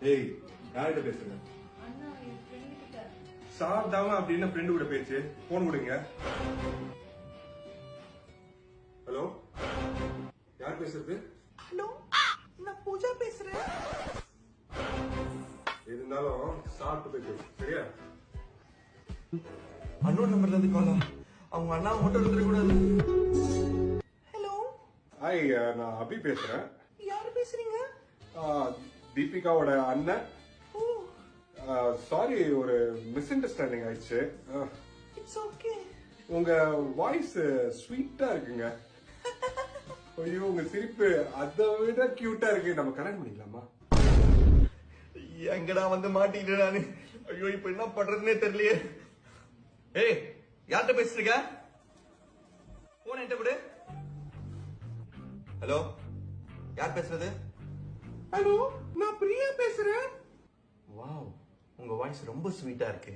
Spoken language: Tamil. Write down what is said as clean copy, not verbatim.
ஏய் யார்கிட்ட பேசுங்க? சாப்பிடாம அப்படின்னு ஃப்ரெண்டு கூட பேச்சு. போன் கொடுங்க. ஹலோ, யார் பேசுறது? ஹலோ, நான் பூஜா பேசுறேன். இருந்தாலும் சாப்பிட்டு போய் பேசு, சரியா? அண்ணன் நம்பர்ல இருந்து காலா. அவங்க அண்ணா மட்டும் எடுத்துட கூடாது. ஹலோ, ஹாய், நான் அபி பேசுறேன். யாரு பேசுறீங்க? தீபிகாவோட அண்ணன். ஓ, சாரி, ஒரு மிஸ் அண்டர்ஸ்டாண்டிங் ஆயிடுச்சு. It's okay. உங்க வாய்ஸ் ஸ்வீட்டா இருக்குங்க. ஐயோ, உங்க சிரிப்பு அதை விட கியூட்டா இருக்கு. நம்ம கல்யாணம் பண்ணிக்கலாமா? எங்கடா வந்து மாட்டிக்கிட்டு நானு. ஐயோ, இப்ப என்ன பண்றதுன்னே தெரியலையே. ஏய், யார்கிட்ட பேசிருக்க? போன் என்கிட்ட கொடு. ஹலோ, யார் பேசுறது? ஹலோ, நான் பிரியா பேசுறேன். வாவ், உங்க வாய்ஸ் ரொம்ப ஸ்வீட்டா இருக்கு.